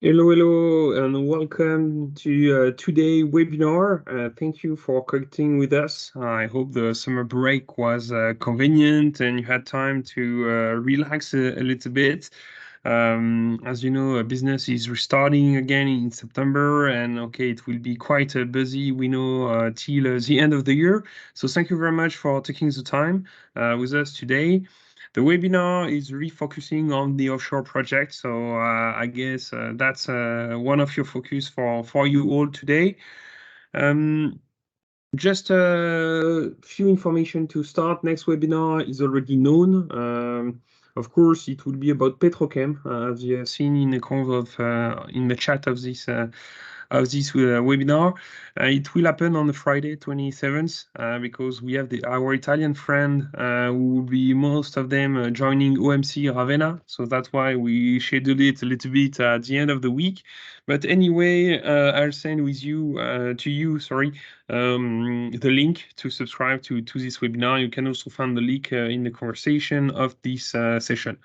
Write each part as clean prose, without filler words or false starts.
Hello, and welcome to today's webinar. Thank you for connecting with us. I hope the summer break was convenient and you had time to relax a little bit. As you know, business is restarting again in September, and okay, it will be quite busy, we know, till the end of the year. So thank you very much for taking the time with us today. The webinar is refocusing on the offshore project, so I guess that's one of your focus for you all today. Just a few information to start. Next webinar is already known. Of course, it will be about Petrochem, as you have seen in the in the chat of this webinar. It will happen on the Friday, 27th, because we have our Italian friend who will be most of them joining OMC Ravenna. So that's why we scheduled it a little bit at the end of the week. But anyway, I'll send to you, the link to subscribe to this webinar. You can also find the link in the conversation of this session.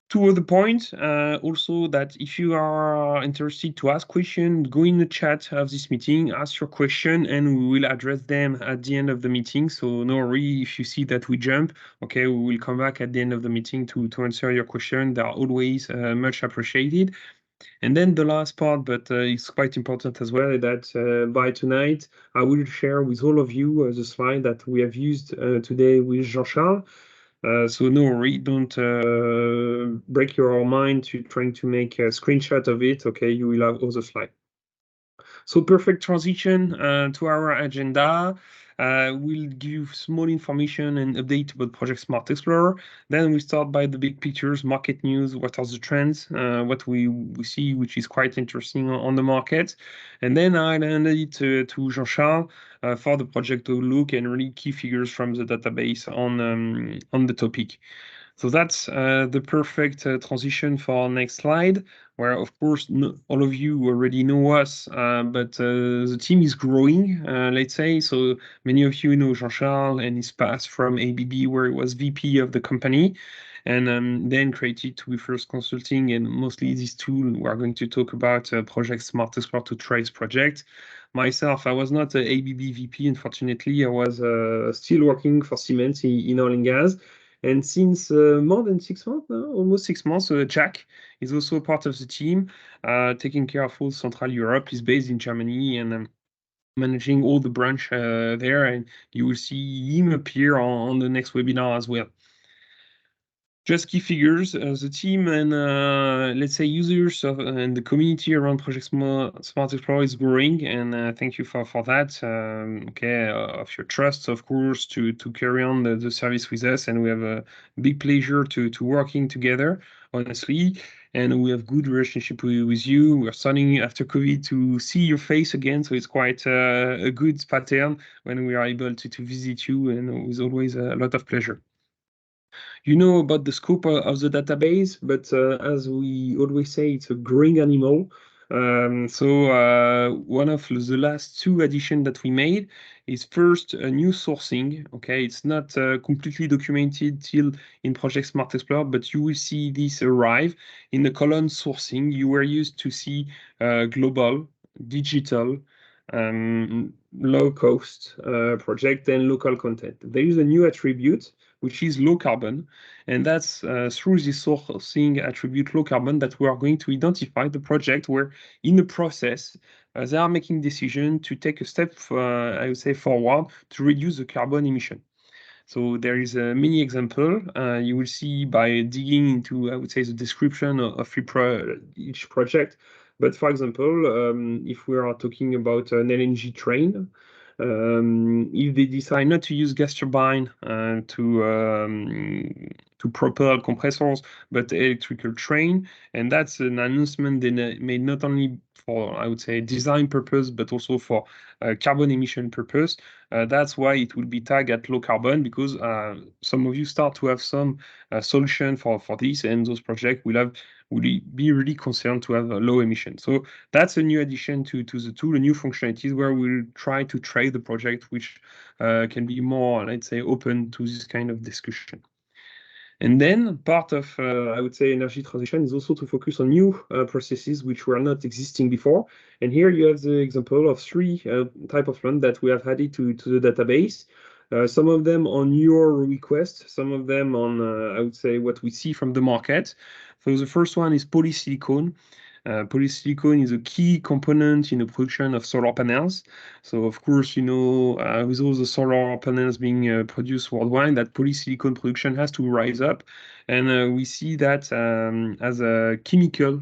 Two other points, also that if you are interested to ask questions, go in the chat of this meeting, ask your question, and we will address them at the end of the meeting. So no worry if you see that we jump. Okay, we will come back at the end of the meeting to answer your question. They are always much appreciated. And then the last part, but it's quite important as well, that by tonight, I will share with all of you the slide that we have used today with Jean-Charles. So no worry, don't break your mind to trying to make a screenshot of it. Okay, you will have all the slides. So perfect transition to our agenda. We'll give you small information and update about Project Smart Explorer. Then we start by the big pictures, market news, what are the trends, what we see, which is quite interesting on the market. And then I'll hand it to Jean-Charles for the project outlook and really key figures from the database on the topic. So that's the perfect transition for our next slide, where, of course, all of you already know us, but the team is growing, let's say. So many of you know Jean-Charles and his past from ABB, where he was VP of the company, and then created to be first consulting, and mostly this tool we are going to talk about, Project Smart Explorer to Trace project. Myself, I was not a ABB VP, unfortunately. I was still working for Siemens in oil and gas. And since more than 6 months now, almost 6 months, Jack is also part of the team, taking care of all Central Europe. He's based in Germany and managing all the branch there. And you will see him appear on the next webinar as well. Just key figures, the team and let's say users and the community around Project Smart Explorer is growing, and thank you for that. Of your trust, of course, to carry on the service with us, and we have a big pleasure to working together, honestly, and we have good relationship with you. We're starting after COVID to see your face again, so it's quite a good pattern when we are able to visit you, and with always a lot of pleasure. You know about the scope of the database, but as we always say, it's a growing animal. One of the last two additions that we made is first a new sourcing. Okay, it's not completely documented till in Project Smart Explorer, but you will see this arrive in the column sourcing. You were used to see global, digital, low cost project and local content. There is a new attribute which is low carbon, and that's through this sourcing attribute low carbon that we are going to identify the project where in the process they are making decision to take a step, I would say, forward to reduce the carbon emission. So there is a mini example you will see by digging into, I would say, the description of each project. But for example, if we are talking about an LNG train, if they decide not to use gas turbine to propel compressors, but electrical train, and that's an announcement they made not only for, I would say, design purpose, but also for carbon emission purpose. That's why it will be tagged at low carbon, because some of you start to have some solution for this, and those projects will be really concerned to have a low emission. So that's a new addition to the tool, a new functionalities where we'll try to trade the project which can be more, let's say, open to this kind of discussion. And then part of, I would say, energy transition is also to focus on new processes which were not existing before. And here you have the example of three type of land that we have added to the database. Some of them on your request, some of them on, I would say, what we see from the market. So the first one is polysilicon. Polysilicon is a key component in the production of solar panels. So of course, with all the solar panels being produced worldwide, that polysilicon production has to rise up. And we see that as a chemical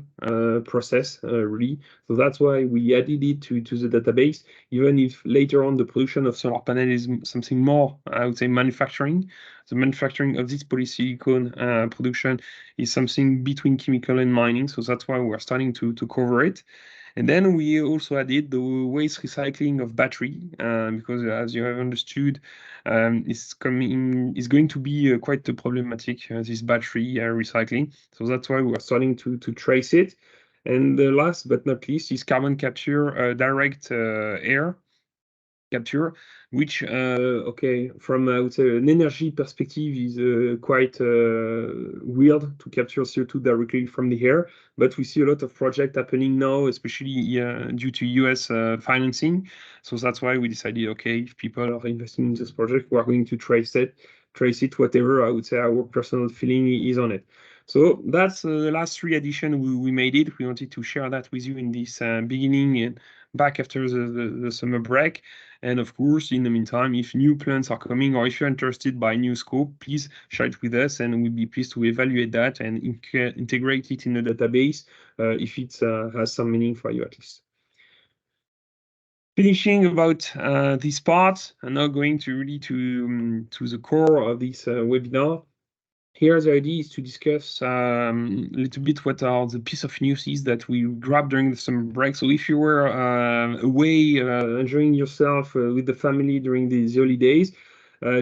process, really. So that's why we added it to the database, even if later on the production of solar panel is something more, I would say, manufacturing. The manufacturing of this polysilicon production is something between chemical and mining. So that's why we're starting to cover it. And then we also added the waste recycling of battery, because as you have understood, it's going to be quite problematic, this battery recycling. So that's why we're starting to trace it. And the last but not least is carbon capture, direct air capture, which, okay, from I would say an energy perspective is quite weird to capture CO2 directly from the air. But we see a lot of projects happening now, especially due to US financing. So that's why we decided, okay, if people are investing in this project, we're going to trace it, whatever I would say our personal feeling is on it. So that's the last three additions we made it. We wanted to share that with you in this beginning and back after the summer break. And of course, in the meantime, if new plans are coming or if you're interested by new scope, please share it with us and we'll be pleased to evaluate that and integrate it in the database if it has some meaning for you at least. Finishing about this part and now going to really to the core of this webinar. Here, the idea is to discuss a little bit what are the piece of news that we grabbed during the summer break. So if you were away enjoying yourself with the family during these holidays,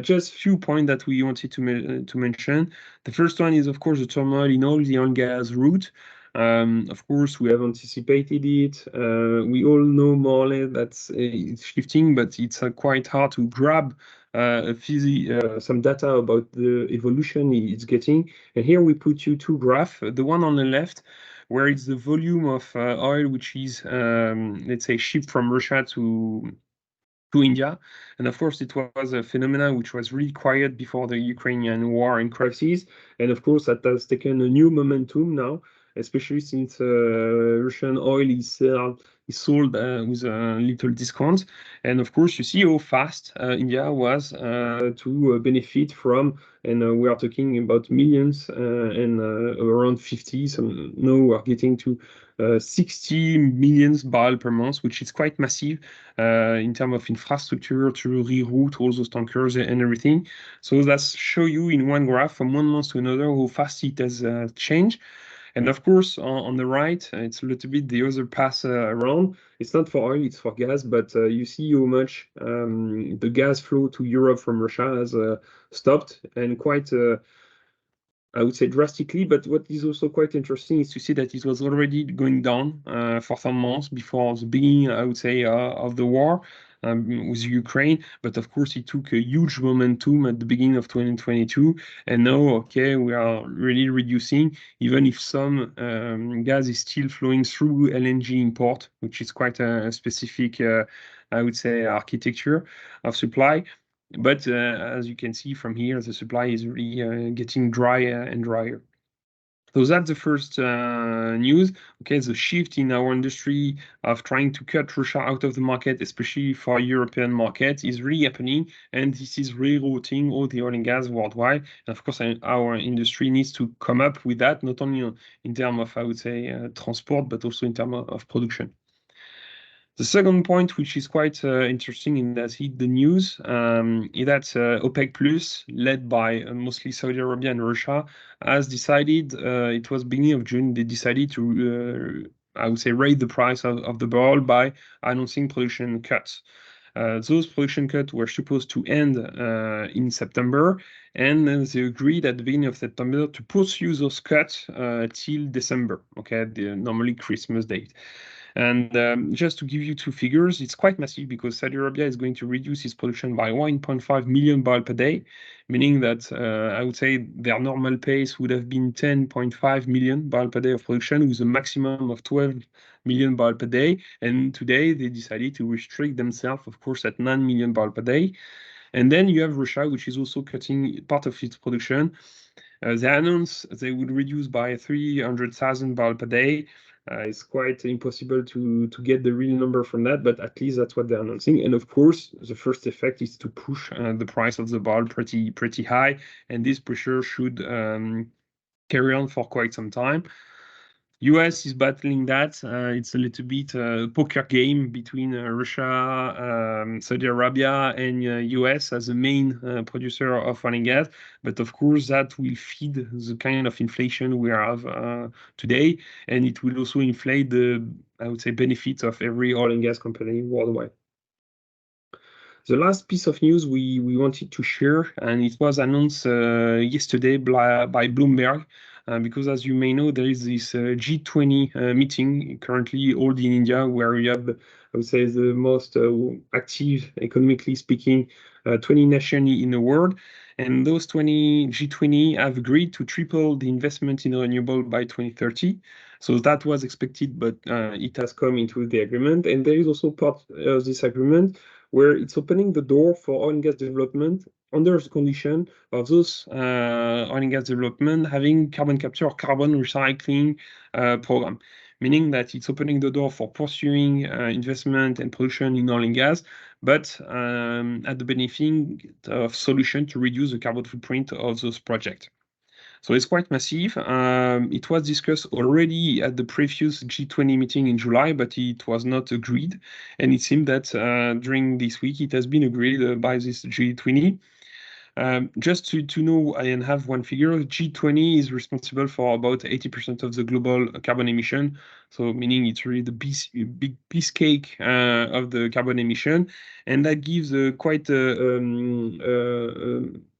just a few points that we wanted to mention. The first one is, of course, the turmoil in all the oil and gas route. Of course, we have anticipated it. We all know more or less that it's shifting, but it's quite hard to grab some data about the evolution it's getting. And here we put you two graphs. The one on the left, where it's the volume of oil which is, let's say, shipped from Russia to India. And of course, it was a phenomenon which was really quiet before the Ukrainian war and crisis. And of course, that has taken a new momentum now, especially since Russian oil is sold with a little discount. And of course, you see how fast India was to benefit from, and we are talking about millions and around 50. So now we're getting to 60 million barrels per month, which is quite massive in terms of infrastructure to reroute all those tankers and everything. So that's show you in one graph from one month to another how fast it has changed. And of course, on the right, it's a little bit the other path around. It's not for oil, it's for gas, but you see how much the gas flow to Europe from Russia has stopped and quite I would say drastically, but what is also quite interesting is to see that it was already going down for some months before the beginning, I would say, of the war with Ukraine. But of course, it took a huge momentum at the beginning of 2022. And now, okay, we are really reducing, even if some gas is still flowing through LNG import, which is quite a specific, I would say, architecture of supply. But as you can see from here, the supply is really getting drier and drier. So that's the first news. Okay, the shift in our industry of trying to cut Russia out of the market, especially for European market, is really happening, and this is rerouting all the oil and gas worldwide. And of course, our industry needs to come up with that, not only in terms of, I would say, transport, but also in terms of production. The second point, which is quite interesting in that hit the news, is that OPEC Plus, led by mostly Saudi Arabia and Russia, has decided, it was beginning of June, they decided to, I would say, raise the price of the barrel by announcing production cuts. Those production cuts were supposed to end in September, and then they agreed at the beginning of September to pursue those cuts till December, okay, the normally Christmas date. And just to give you two figures, it's quite massive because Saudi Arabia is going to reduce its production by 1.5 million barrels per day, meaning that I would say their normal pace would have been 10.5 million barrels per day of production with a maximum of 12 million barrels per day. And today they decided to restrict themselves, of course, at 9 million barrels per day. And then you have Russia, which is also cutting part of its production. They announced they would reduce by 300,000 barrels per day. It's quite impossible to get the real number from that, but at least that's what they're announcing. And of course, the first effect is to push the price of the barrel pretty high, and this pressure should carry on for quite some time. US is battling that. It's a little bit poker game between Russia, Saudi Arabia, and US as the main producer of oil and gas. But of course, that will feed the kind of inflation we have today, and it will also inflate the, I would say, benefits of every oil and gas company worldwide. The last piece of news we wanted to share, and it was announced yesterday by Bloomberg, because as you may know, there is this G20 meeting currently held in India, where you have, I would say, the most active, economically speaking, 20 nations in the world. And those G20 have agreed to triple the investment in renewable by 2030. So that was expected, but it has come into the agreement. And there is also part of this agreement where it's opening the door for oil and gas development under the condition of those oil and gas development having carbon capture or carbon recycling program, meaning that it's opening the door for pursuing investment and production in oil and gas, but at the benefit of solution to reduce the carbon footprint of those projects. So it's quite massive. It was discussed already at the previous G20 meeting in July, but it was not agreed. And it seemed that during this week, it has been agreed by this G20. Just to know and have one figure, G20 is responsible for about 80% of the global carbon emission. So meaning it's really the big piece cake of the carbon emission. And that gives quite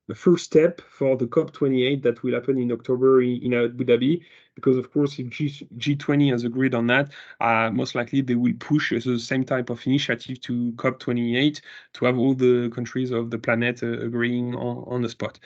the first step for the COP28 that will happen in October in Abu Dhabi, because of course if G20 has agreed on that, most likely they will push the same type of initiative to COP28 to have all the countries of the planet agreeing on the spot.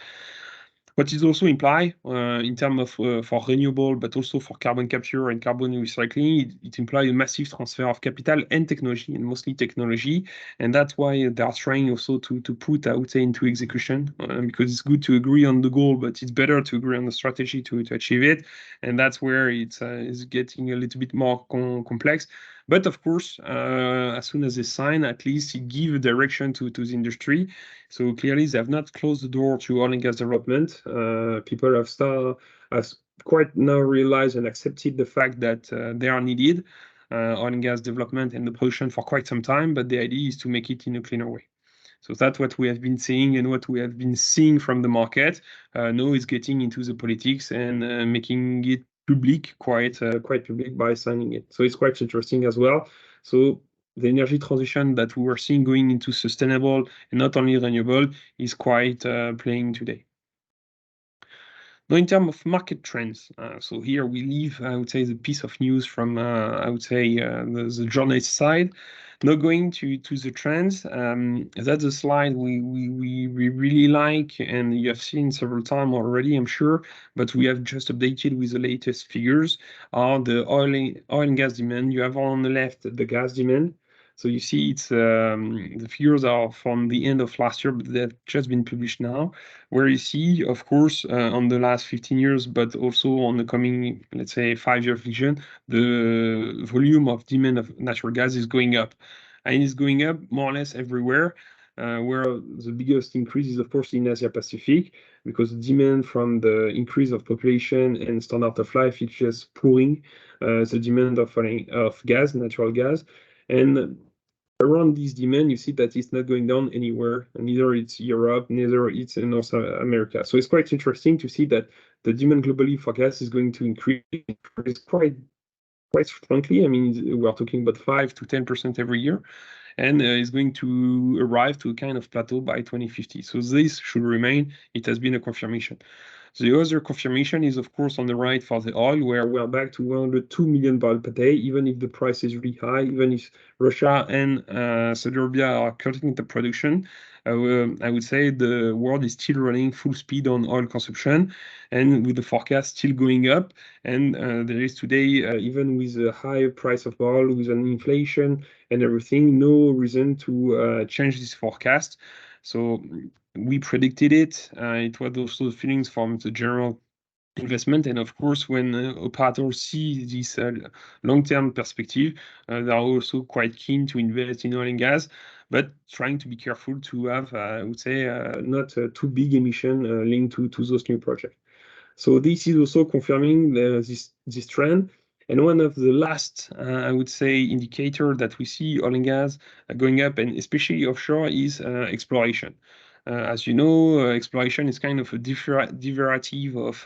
What is also implied in terms of for renewable, but also for carbon capture and carbon recycling, it implies a massive transfer of capital and technology, and mostly technology. And that's why they are trying also to put, I would say, into execution, because it's good to agree on the goal, but it's better to agree on the strategy to achieve it. And that's where it's getting a little bit more complex. But of course, as soon as they sign, at least it gives direction to the industry. So clearly, they have not closed the door to oil and gas development. People have quite now realized and accepted the fact that they are needed, oil and gas development and the production for quite some time. But the idea is to make it in a cleaner way. So that's what we have been seeing and what we have been seeing from the market. Now it's getting into the politics and making it public, quite public by signing it. So it's quite interesting as well. So the energy transition that we were seeing going into sustainable and not only renewable is quite playing today. Now, in terms of market trends, so here we leave, I would say, the piece of news from, I would say, the journalist side. Now going to the trends, that's a slide we really like, and you have seen several times already, I'm sure, but we have just updated with the latest figures on the oil and gas demand. You have on the left the gas demand. So you see it's the figures are from the end of last year, but they've just been published now, where you see, of course, on the last 15 years, but also on the coming, let's say, 5-year vision, the volume of demand of natural gas is going up. And it's going up more or less everywhere, where the biggest increase is, of course, in Asia Pacific, because the demand from the increase of population and standard of life is just pouring the demand of gas, natural gas. And around this demand, you see that it's not going down anywhere. Neither it's Europe, neither it's in North America. So it's quite interesting to see that the demand globally for gas is going to increase quite frankly. I mean, we're talking about 5 to 10% every year, and is going to arrive to a kind of plateau by 2050. So this should remain. It has been a confirmation. The other confirmation is, of course, on the right for the oil, where we're back to 102 million barrels per day, even if the price is really high, even if Russia and Saudi Arabia are cutting the production. I would say the world is still running full speed on oil consumption, and with the forecast still going up. And there is today, even with a high price of oil, with an inflation and everything, no reason to change this forecast. So we predicted it. It was also feelings from the general investment. And of course, when operators see this long-term perspective, they are also quite keen to invest in oil and gas, but trying to be careful to have, I would say, not too big emission linked to those new projects. So this is also confirming this trend. And one of the last, I would say, indicator that we see oil and gas going up, and especially offshore, is exploration. As you know, exploration is kind of a derivative of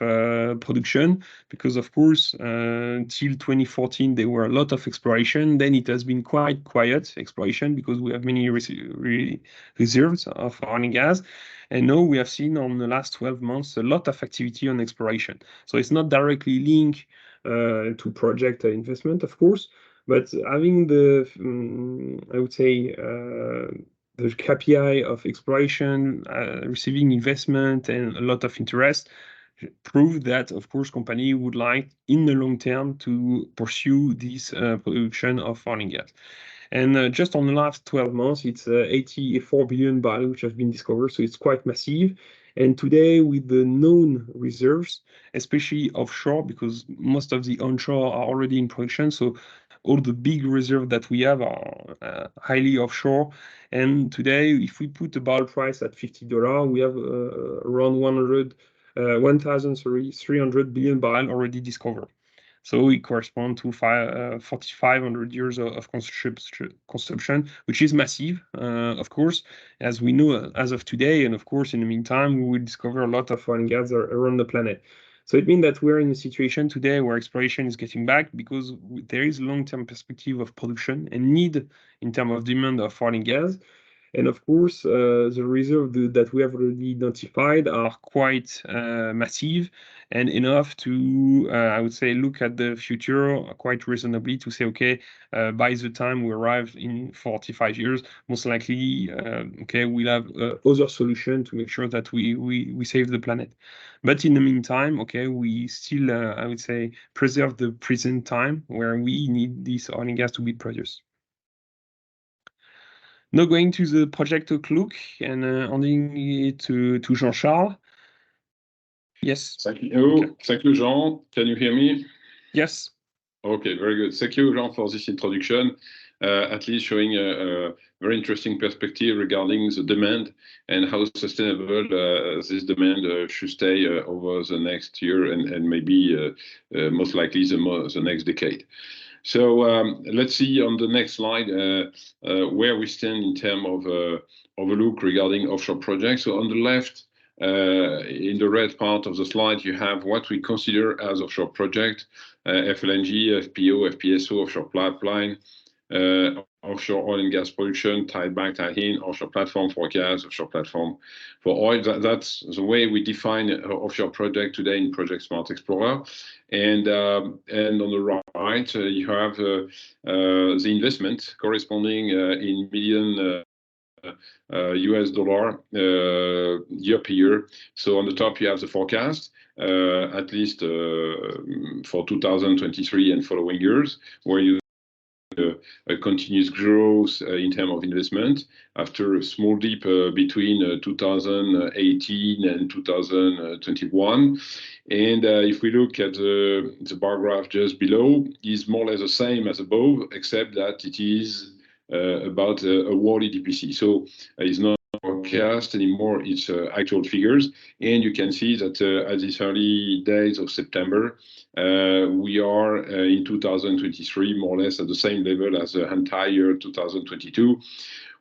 production, because of course, till 2014, there were a lot of exploration. Then it has been quite quiet exploration because we have many reserves of oil and gas. And now we have seen on the last 12 months a lot of activity on exploration. So it's not directly linked to project investment, of course, but having the, I would say, the KPI of exploration, receiving investment and a lot of interest prove that, of course, company would like in the long term to pursue this production of oil and gas. And just on the last 12 months, it's 84 billion barrels which have been discovered, so it's quite massive. And today, with the known reserves, especially offshore, because most of the onshore are already in production, so all the big reserves that we have are highly offshore. And today, if we put the barrel price at $50, we have around 300 billion barrels already discovered. So it corresponds to 4,500 years of consumption, which is massive, of course, as we know as of today. And of course, in the meantime, we will discover a lot of oil and gas around the planet. So it means that we're in a situation today where exploration is getting back because there is long-term perspective of production and need in terms of demand of oil and gas. And of course, the reserves that we have already identified are quite massive and enough to, I would say, look at the future quite reasonably to say, okay, by the time we arrive in 45 years, most likely, okay, we'll have other solution to make sure that we save the planet. But in the meantime, okay, we still, I would say, preserve the present time where we need this oil and gas to be produced. Now going to the project outlook and handing it to Jean-Charles. Yes. Thank you. Okay. Thank you, Jean. Can you hear me? Yes. Okay, very good. Thank you, Jean, for this introduction, at least showing a very interesting perspective regarding the demand and how sustainable this demand should stay over the next year and maybe most likely the next decade. So let's see on the next slide where we stand in terms of a look regarding offshore projects. So on the left, in the red part of the slide, you have what we consider as offshore project, FLNG, FPO, FPSO, offshore pipeline, offshore oil and gas production, tied back, tied in, offshore platform for gas, offshore platform for oil. That's the way we define offshore project today in Project Smart Explorer. And on the right, you have the investment corresponding in million US dollar year per year. So on the top, you have the forecast, at least for 2023 and following years, where you a continuous growth in terms of investment after a small dip between 2018 and 2021. And if we look at the bar graph just below, is more or less the same as above, except that it is about awarded EPC. So it's not forecast anymore, it's actual figures. And you can see that at these early days of September, we are in 2023 more or less at the same level as the entire 2022,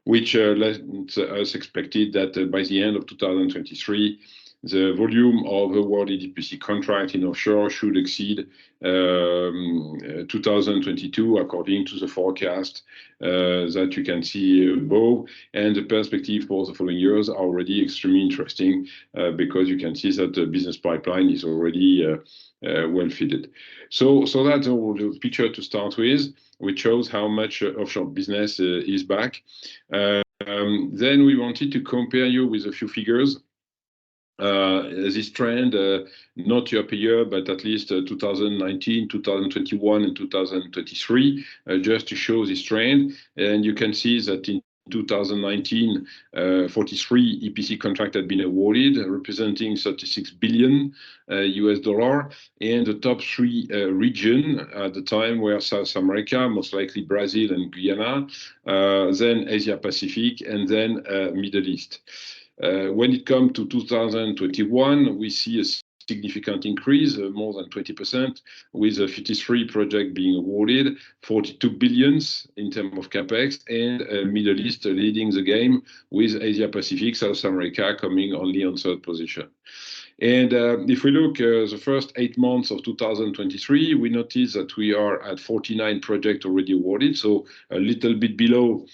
which lets us expected that by the end of 2023, the volume of awarded EPC contract in offshore should exceed 2022, according to the forecast that you can see above. And the perspective for the following years are already extremely interesting because you can see that the business pipeline is already well fitted. So that's the picture to start with, which shows how much offshore business is back. Then we wanted to compare you with a few figures. This trend, not year per year, but at least 2019, 2021, and 2023, just to show this trend. And you can see that in 2019, 43 EPC contracts had been awarded, representing $36 billion US dollar. And the top three regions at the time were South America, most likely Brazil and Guyana, then Asia Pacific, and then Middle East. When it comes to 2021, we see a significant increase, more than 20%, with 53 projects being awarded, 42 billions in terms of capex, and Middle East leading the game, with Asia Pacific, South America coming only on third position. And if we look the first 8 months of 2023, we notice that we are at 49 projects already awarded, so a little bit below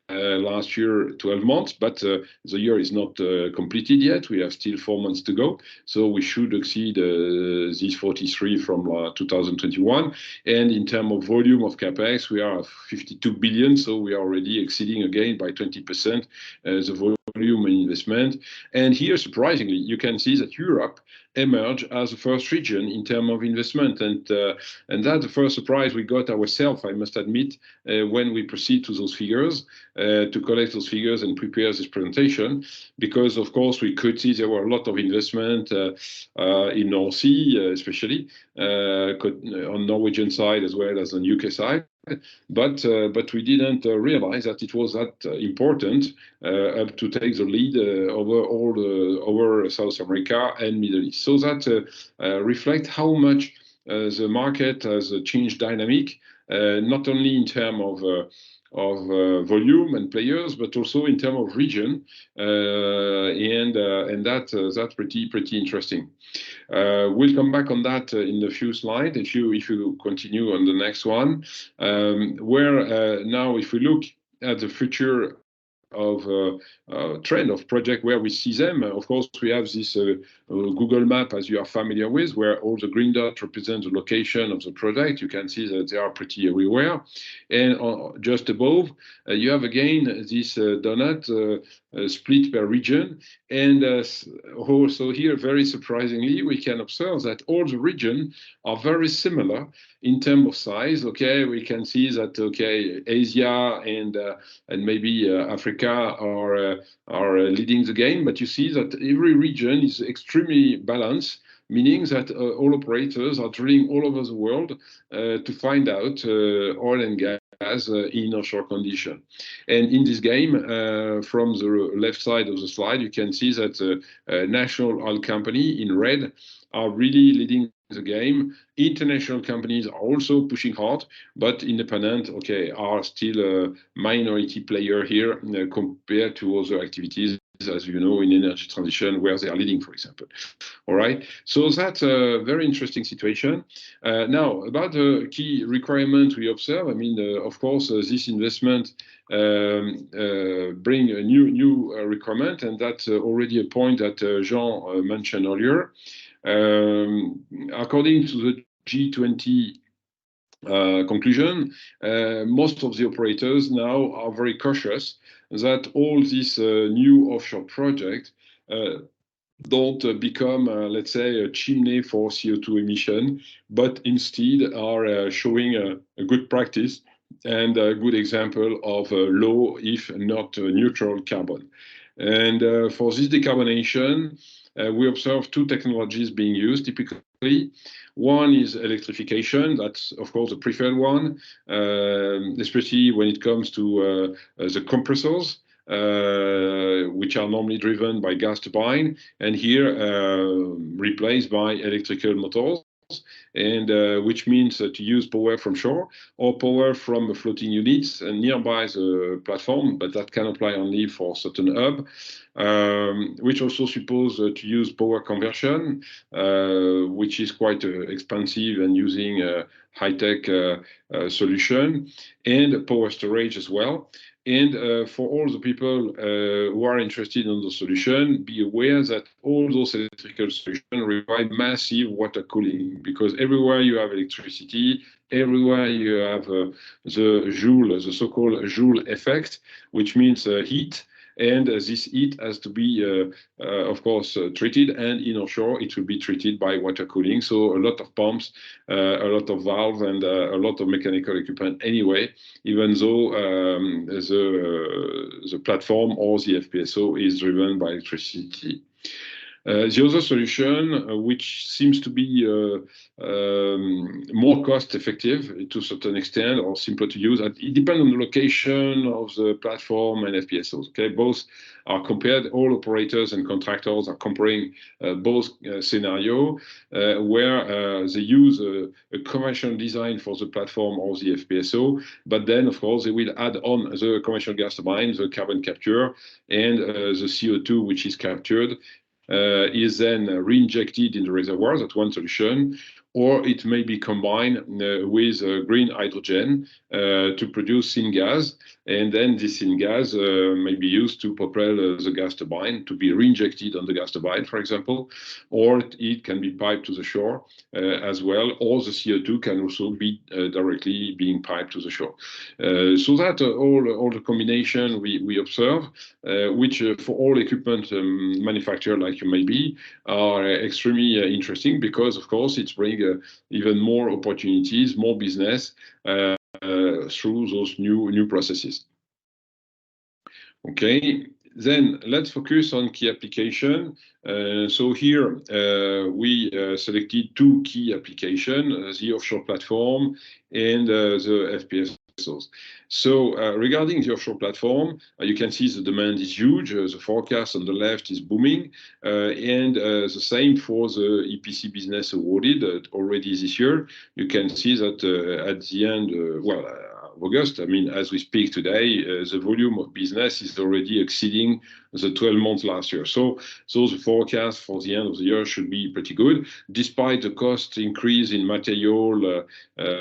last year, 12 months, but the year is not completed yet. We have still 4 months to go, so we should exceed these 43 from 2021. And in terms of volume of capex, we are at 52 billion, so we are already exceeding again by 20% the volume and investment. And here, surprisingly, you can see that Europe emerged as the first region in terms of investment, and that's the first surprise we got ourselves, I must admit, when we proceed to those figures, to collect those figures and prepare this presentation, because of course we could see there were a lot of investment in North Sea, especially on Norwegian side as well as on UK side. But we didn't realize that it was that important up to take the lead over South America and Middle East. So that reflects how much the market has changed dynamic, not only in terms of volume and players, but also in terms of region, and that's pretty interesting. We'll come back on that in a few slides. If you continue on the next one, where now if we look at the future of trend of project where we see them, of course we have this Google map, as you are familiar with, where all the green dots represent the location of the project. You can see that they are pretty everywhere, and just above you have again this donut split per region. And also here, very surprisingly, we can observe that all the regions are very similar in terms of size. Okay, we can see that Asia and maybe Africa are leading the game, but you see that every region is extremely balanced, meaning that all operators are drilling all over the world to find out oil and gas in offshore condition. And in this game, from the left side of the slide, you can see that national oil company in red are really leading the game. International companies are also pushing hard, but independent, are still a minority player here compared to other activities, as you know, in energy transition, where they are leading, for example. All right, so that's a very interesting situation. Now, about the key requirements we observe, I mean, of course, this investment bring a new requirement, and that's already a point that Jean mentioned earlier. According to the G20 conclusion, most of the operators now are very cautious that all these new offshore projects don't become, let's say, a chimney for CO2 emission, but instead are showing a good practice and a good example of low, if not neutral, carbon. And for this decarbonation, we observe two technologies being used typically. One is electrification. That's, of course, the preferred one, especially when it comes to the compressors, which are normally driven by gas turbine, and here replaced by electrical motors. and which means to use power from shore or power from floating units nearby the platform, but that can apply only for certain hub, which also suppose to use power conversion, which is quite expensive and using a high-tech solution, and power storage as well. And for all the people who are interested in the solution, be aware that all those electrical solutions require massive water cooling, because everywhere you have electricity, everywhere you have the Joule, the so-called Joule effect, which means heat. And this heat has to be, of course, treated. And in offshore, it will be treated by water cooling. So a lot of pumps, a lot of valves, and a lot of mechanical equipment anyway, even though the platform or the FPSO is driven by electricity. The other solution, which seems to be more cost-effective to a certain extent, or simpler to use, it depends on the location of the platform and FPSOs. Okay, both are compared. All operators and contractors are comparing both scenarios, where they use a commercial design for the platform or the FPSO, but then, of course, they will add on the commercial gas turbine, the carbon capture, and the CO2 which is captured. Is then re-injected in the reservoir. That's one solution. Or it may be combined with green hydrogen to produce syngas. And then this syngas may be used to propel the gas turbine, to be re-injected on the gas turbine, for example. Or it can be piped to the shore as well. Or the CO2 can also be directly being piped to the shore. So that all the combination we observe, which for all equipment manufacturers like you may be, are extremely interesting, because, of course, it's bringing even more opportunities, more business through those new processes. Okay, then let's focus on key application. So here we selected two key applications, the offshore platform and the FPSOs. So regarding the offshore platform, you can see the demand is huge. The forecast on the left is booming, and the same for the EPC business awarded already this year. You can see that at the end, August, I mean, as we speak today, the volume of business is already exceeding the 12 months last year. So the forecast for the end of the year should be pretty good, despite the cost increase in material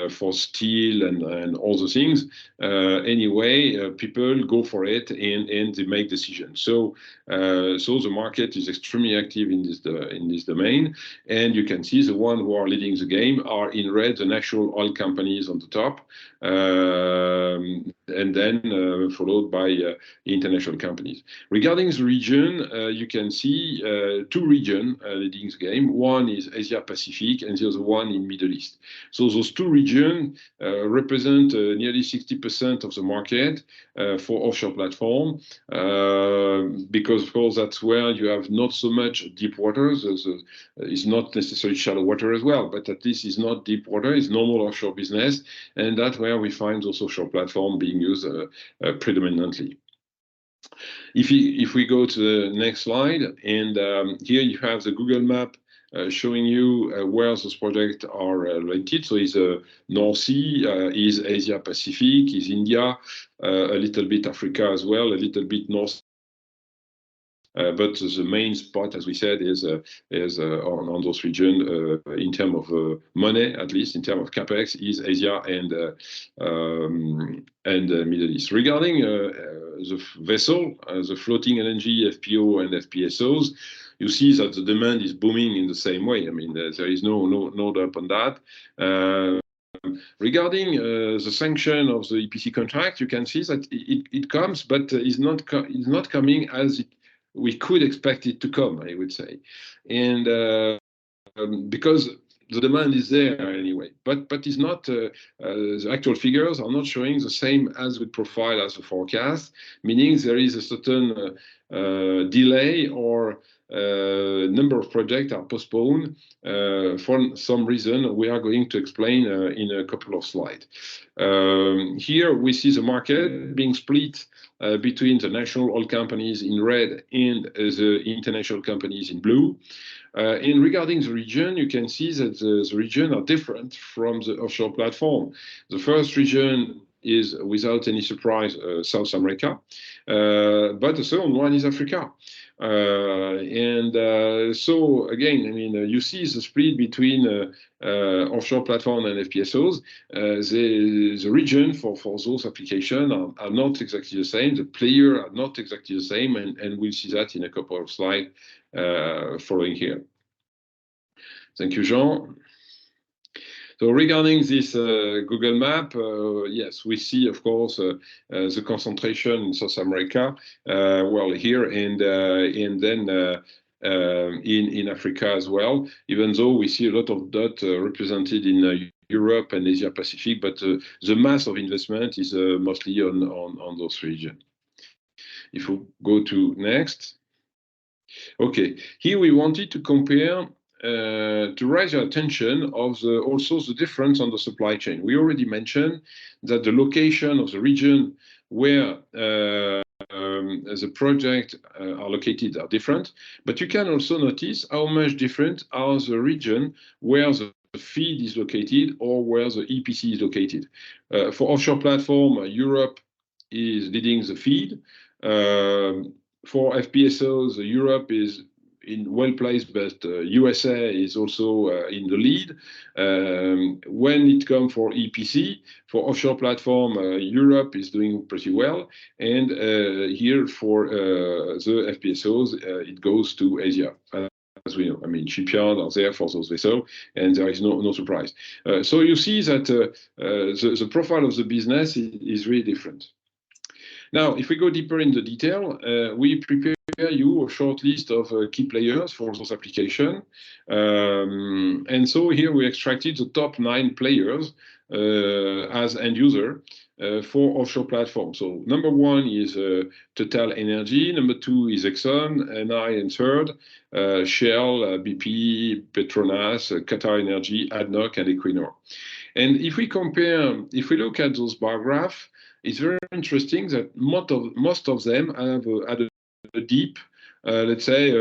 for steel and all the things. Anyway, people go for it and they make decisions. So the market is extremely active in this domain, and you can see the ones who are leading the game are in red, the national oil companies on the top, and then followed by international companies. Regarding the region, you can see two regions leading the game. One is Asia Pacific, and the other one in Middle East. So those two regions represent nearly 60% of the market for offshore platform, because, of course, that's where you have not so much deep waters. It's not necessarily shallow water as well, but at least it's not deep water. It's normal offshore business, and that's where we find those offshore platforms being used predominantly. If we go to the next slide, and here you have the Google map showing you where those projects are located. So is North Sea, is Asia Pacific, is India, a little bit Africa as well, a little bit North. But the main spot, as we said, is on those regions in terms of money, at least in terms of capex, is Asia and Middle East. Regarding the vessel, the floating LNG, FPO, and FPSOs, you see that the demand is booming in the same way. I mean, there is no doubt on that. Regarding the sanction of the EPC contract, you can see that it comes, but is not coming as we could expect it to come, I would say, and because the demand is there anyway, but it's not. The actual figures are not showing the same as with profile as the forecast, meaning there is a certain delay or number of projects are postponed for some reason we are going to explain in a couple of slides. Here we see the market being split between the national oil companies in red and the international companies in blue. And regarding the region, you can see that the region are different from the offshore platform. The first region is, without any surprise, South America, but the second one is Africa. So again, I mean, you see the split between offshore platform and FPSOs. The region for those applications are not exactly the same. The players are not exactly the same, and we'll see that in a couple of slides following here. Thank you, Jean. So regarding this Google map, yes, we see, of course, the concentration in South America, well, here, and then in Africa as well, even though we see a lot of dots represented in Europe and Asia Pacific, but the mass of investment is mostly on those regions. If we go to next. Okay, here we wanted to compare to raise your attention of also the difference on the supply chain. We already mentioned that the location of the region where the project are located are different, but you can also notice how much different are the region where the feed is located or where the EPC is located. For offshore platform, Europe is leading the feed. For FPSOs, Europe is well placed, but USA is also in the lead. When it comes for EPC, for offshore platform, Europe is doing pretty well, and here for the FPSOs, it goes to Asia. As we know, I mean, shipyards are there for those vessels, and there is no surprise. So you see that the profile of the business is really different. Now, if we go deeper in the detail, we prepare you a short list of key players for those applications. And so here we extracted the top 9 players as end user for offshore platform. So number 1 is Total Energy, number 2 is Exxon, Eni in third, Shell, BP, Petronas, Qatar Energy, ADNOC, and Equinor. And if we look at those bar graphs, it's very interesting that most of them have had a dip, let's say,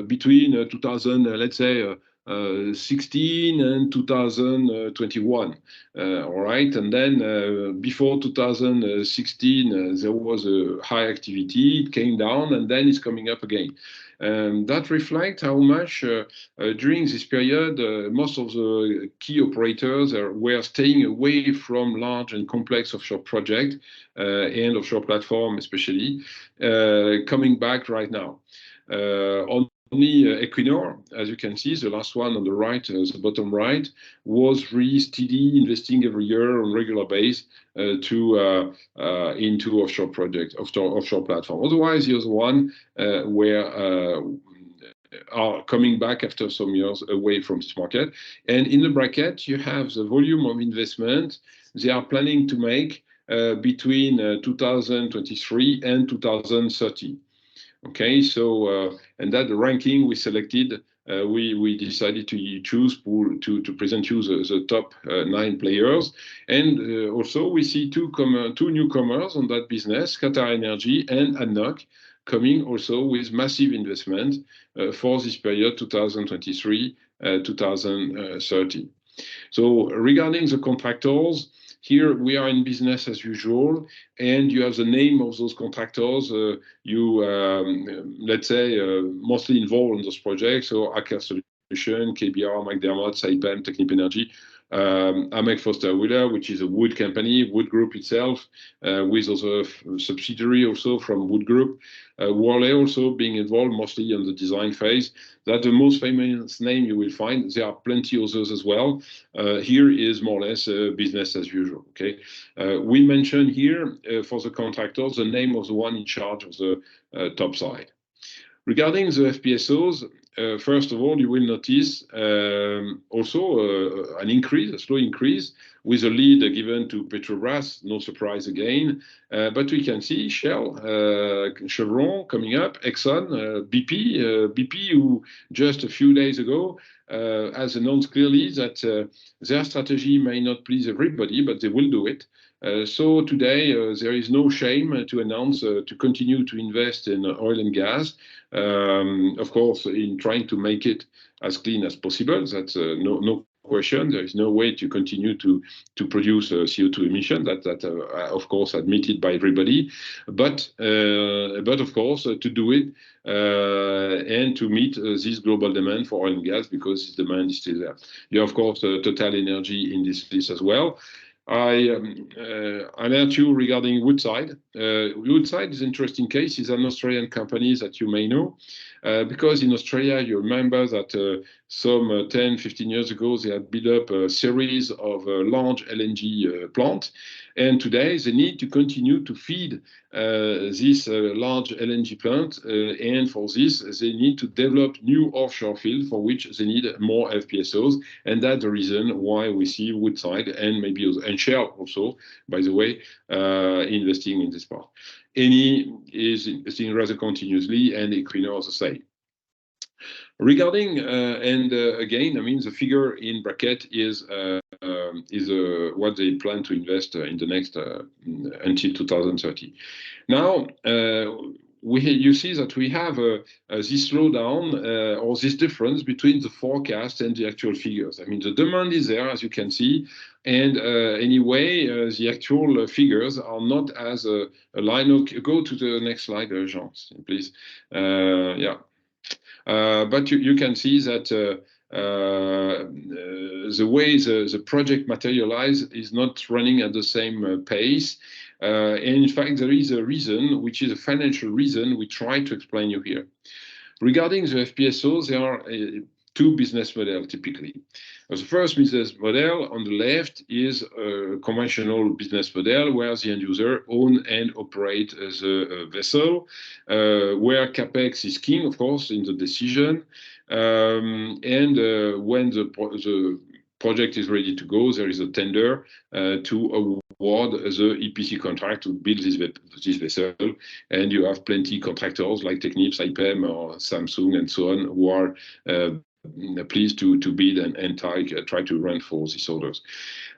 between 2016 and 2021. All right, and then before 2016, there was a high activity. It came down, and then it's coming up again. That reflects how much during this period most of the key operators were staying away from large and complex offshore projects and offshore platform especially, coming back right now. Only Equinor, as you can see, the last one on the right, the bottom right, was really steady, investing every year on regular basis into offshore projects, offshore platform. Otherwise, the other one are coming back after some years away from this market. And in the bracket, you have the volume of investment they are planning to make between 2023 and 2030. Okay, so and that the ranking we selected, we decided to choose to present you the top 9 players, and also we see two newcomers on that business, Qatar Energy and ADNOC, coming also with massive investment for this period 2023-2030. So regarding the contractors, here we are in business as usual, and you have the name of those contractors let's say, mostly involved in those projects. So Aker Solutions, KBR, McDermott, Saipem, Technip Energy, Amek Foster Wheeler, which is a wood company, Wood Group itself, with also a subsidiary also from Wood Group. Worley also being involved mostly in the design phase. That's the most famous name you will find. There are plenty others as well. Here is more or less business as usual. Okay, we mention here for the contractors the name of the one in charge of the top side. Regarding the FPSOs, first of all, you will notice also a slow increase with a lead given to Petrobras, no surprise again. But we can see Shell, Chevron coming up, Exxon, BP, who just a few days ago has announced clearly that their strategy may not please everybody, but they will do it. So today there is no shame to announce to continue to invest in oil and gas, of course, in trying to make it as clean as possible. That's no question. There is no way to continue to produce CO2 emission. That of course admitted by everybody, but of course to do it and to meet this global demand for oil and gas, because this demand is still there. You have, of course, Total Energy in this list as well. I alert you regarding Woodside. Woodside is an interesting case. It's an Australian company that you may know, because in Australia, you remember that some 10, 15 years ago, they had built up a series of large LNG plants. And today, they need to continue to feed this large LNG plant. And for this, they need to develop new offshore fields for which they need more FPSOs. And that's the reason why we see Woodside and maybe and Shell also, by the way, investing in this part. Eni is investing rather continuously, and Equinor the same. Regarding again, I mean, the figure in bracket is what they plan to invest in the next until 2030. Now you see that we have this slowdown or this difference between the forecast and the actual figures. I mean, the demand is there, as you can see, and anyway, the actual figures are not as aligned. Go to the next slide, Jean, please. Yeah. But you can see that the way the project materialize is not running at the same pace. And in fact, there is a reason, which is a financial reason, we try to explain you here. Regarding the FPSOs, there are two business models typically. The first business model on the left is a conventional business model where the end user own and operate the vessel, where CapEx is king, of course, in the decision. And when the project is ready to go, there is a tender to award the EPC contract to build this vessel. And you have plenty contractors like Technip, Saipem, or Samsung, and so on, who are pleased to bid and try to run for these orders.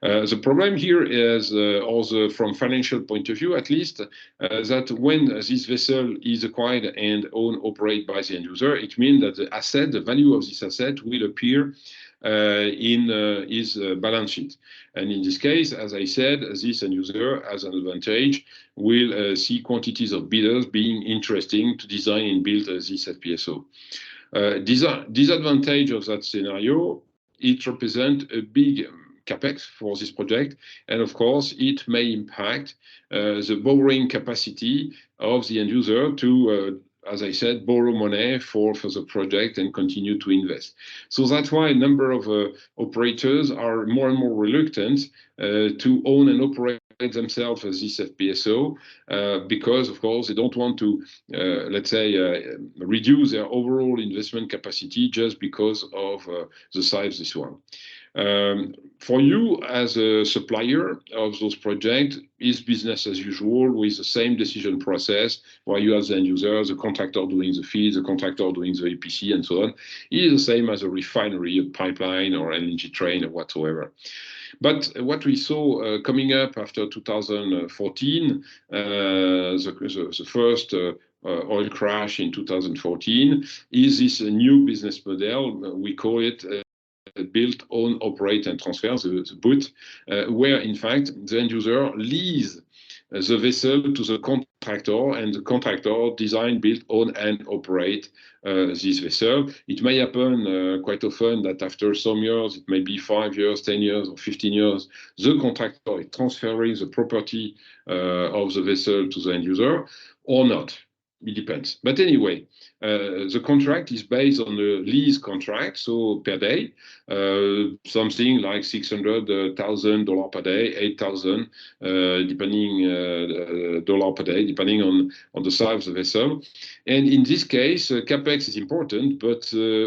The problem here is also from financial point of view, at least, that when this vessel is acquired and owned, operate by the end user, it means that the asset, the value of this asset, will appear in his balance sheet. And in this case, as I said, this end user, as an advantage, will see quantities of bidders being interesting to design and build this FPSO. Disadvantage of that scenario, it represents a big capex for this project, and of course it may impact the borrowing capacity of the end user to as I said, borrow money for the project and continue to invest. So that's why a number of operators are more and more reluctant to own and operate themselves as this FPSO because, of course, they don't want to, let's say, reduce their overall investment capacity just because of the size of this one. For you as a supplier of those projects, is business as usual with the same decision process where you have the end user, the contractor doing the feed, the contractor doing the EPC, and so on. It is the same as a refinery, a pipeline, or an LNG train, or whatsoever. But what we saw coming up after 2014, the first oil crash in 2014, is this new business model. We call it build, own, operate, and transfer, the BOOT, where in fact the end user leases the vessel to the contractor, and the contractor design, build, own, and operate this vessel. It may happen quite often that after some years, it may be 5 years, 10 years, or 15 years, the contractor is transferring the property of the vessel to the end user, or not. It depends. But anyway, the contract is based on a lease contract, so per day, something like $600,000 per day, 8,000 depending dollar per day, depending on the size of the vessel. And in this case, capex is important, but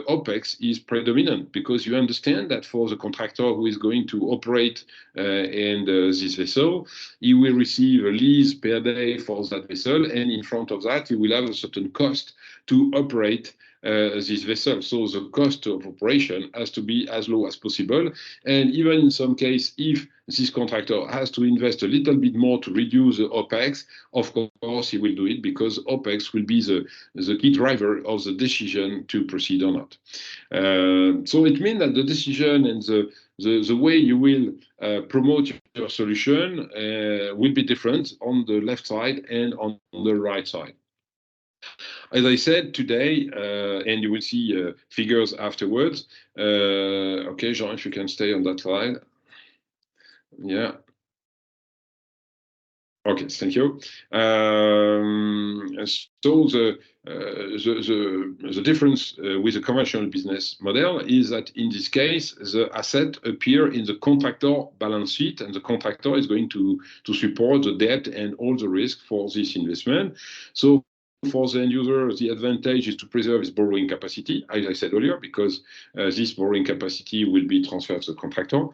opex is predominant, because you understand that for the contractor who is going to operate this vessel, he will receive a lease per day for that vessel, and in front of that, he will have a certain cost to operate this vessel. So the cost of operation has to be as low as possible. And even in some case, if this contractor has to invest a little bit more to reduce the OPEX, of course, he will do it, because OPEX will be the key driver of the decision to proceed or not. So it means that the decision and the way you will promote your solution will be different on the left side and on the right side. As I said today, and you will see figures afterwards. Okay, Jean, if you can stay on that slide. Yeah. Okay, thank you. So the difference with the conventional business model is that in this case, the asset appear in the contractor balance sheet, and the contractor is going to support the debt and all the risk for this investment. So for the end user, the advantage is to preserve his borrowing capacity, as I said earlier, because this borrowing capacity will be transferred to the contractor.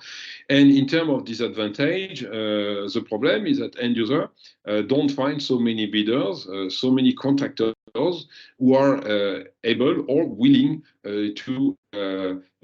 And in terms of disadvantage, the problem is that end user don't find so many bidders, so many contractors who are able or willing to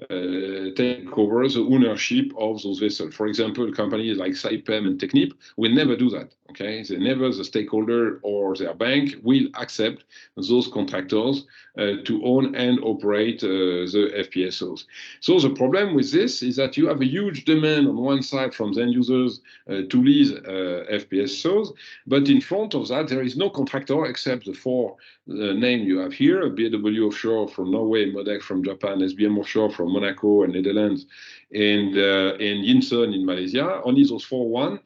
take over the ownership of those vessels. For example, companies like Saipem and Technip will never do that. Okay, the stakeholder or their bank will accept those contractors to own and operate the FPSOs. So the problem with this is that you have a huge demand on one side from the end users to lease FPSOs, but in front of that there is no contractor except the four names you have here: BW Offshore from Norway, MODEC from Japan, SBM Offshore from Monaco and Netherlands, and Yinson in Malaysia. Only those one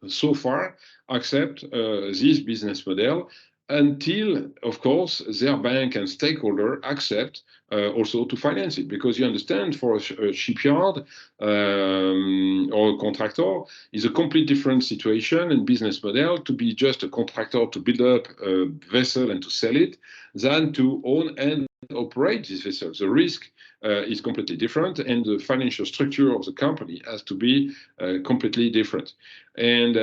so far accept this business model, until, of course, their bank and stakeholder accept also to finance it. Because you understand, for a shipyard or a contractor is a completely different situation and business model to be just a contractor to build up a vessel and to sell it, than to own and operate this vessel. The risk is completely different, and the financial structure of the company has to be completely different. And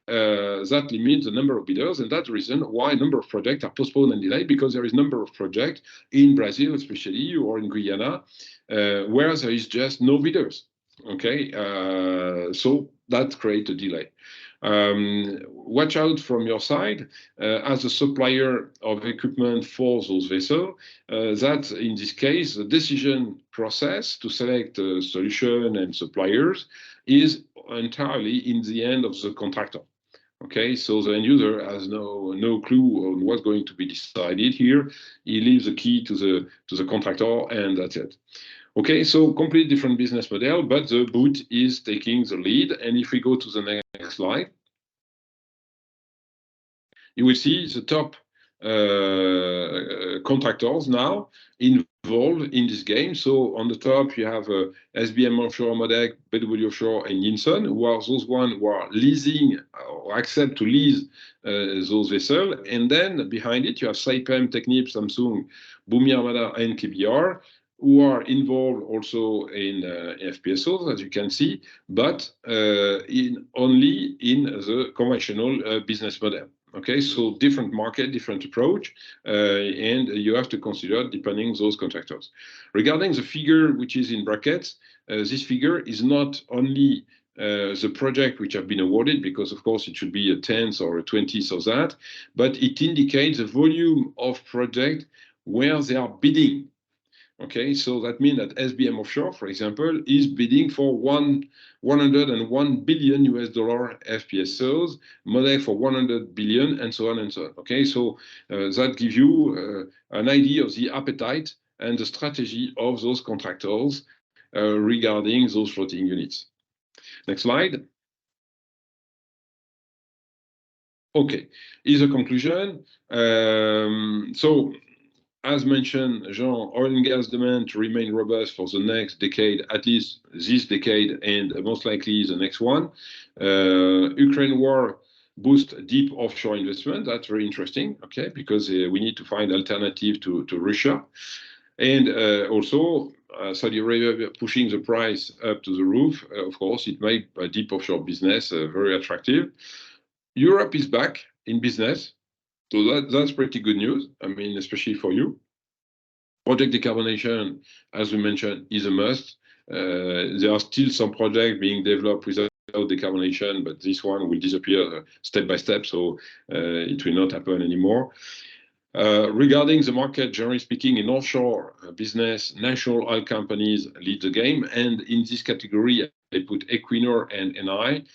that limits the number of bidders, and that's the reason why a number of projects are postponed and delayed, because there is a number of projects in Brazil, especially, or in Guyana, where there is just no bidders. Okay, so that creates a delay. Watch out from your side as a supplier of equipment for those vessels, that in this case, the decision process to select a solution and suppliers is entirely in the end of the contractor. Okay, so the end user has no clue on what's going to be decided here. He leaves the key to the contractor, and that's it. Okay, so completely different business model, but the boat is taking the lead. And if we go to the next slide, you will see the top contractors now involved in this game. So on the top, you have SBM Offshore, MODEC, BW Offshore, and Yinson, who are those ones who are leasing or accept to lease those vessels. And then behind it, you have Saipem, Technip, Samsung, Bumi Armada, and KBR, who are involved also in FPSOs, as you can see, but only in the conventional business model. Okay, so different market, different approach, and you have to consider depending those contractors. Regarding the figure which is in brackets, this figure is not only the project which have been awarded, because of course it should be a tenth or a 20th of that, but it indicates the volume of project where they are bidding. Okay, so that means that SBM Offshore, for example, is bidding for 101 billion US dollar FPSOs, MODEC for 100 billion, and so on and so on. Okay, so that gives you an idea of the appetite and the strategy of those contractors regarding those floating units. Next slide. Okay, is a conclusion. So, as mentioned, Jean, oil and gas demand to remain robust for the next decade, at least this decade, and most likely the next one. Ukraine war boost deep offshore investment. That's very interesting, okay, because we need to find alternative to Russia. And also, Saudi Arabia pushing the price up to the roof. Of course, it made a deep offshore business very attractive. Europe is back in business. So that's pretty good news. I mean, especially for you. Project decarbonization, as we mentioned, is a must. There are still some projects being developed without decarbonization, but this one will disappear step by step, so it will not happen anymore. Regarding the market, generally speaking, in offshore business, national oil companies lead the game. And in this category, I put Equinor and Eni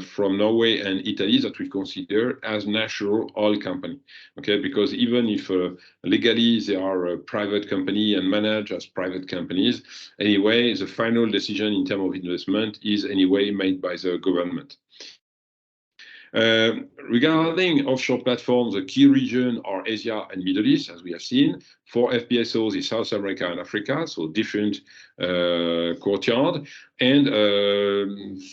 from Norway and Italy that we consider as national oil company. Okay, because even if legally they are a private company and managed as private companies, anyway, the final decision in terms of investment is anyway made by the government. Regarding offshore platforms, the key region are Asia and Middle East, as we have seen. For FPSOs is South America and Africa, so different courtyard. And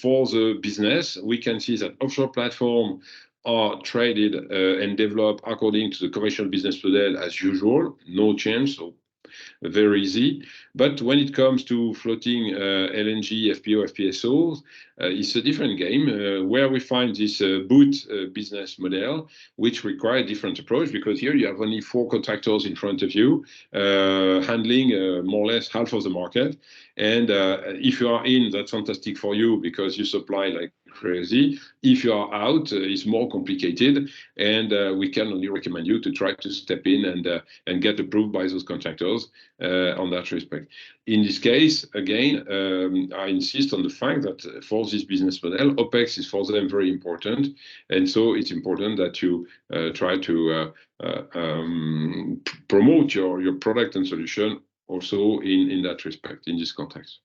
for the business, we can see that offshore platforms are traded and developed according to the commercial business model as usual, no change, so very easy. But when it comes to floating LNG, FPO, FPSOs, it's a different game where we find this boot business model, which require a different approach, because here you have only 4 contractors in front of you, handling more or less half of the market. And if you are in, that's fantastic for you because you supply like crazy. If you are out, it's more complicated, and we can only recommend you to try to step in and get approved by those contractors on that respect. In this case, again, I insist on the fact that for this business model, OPEX is for them very important, and so it's important that you try to promote your product and solution also in that respect, in this context.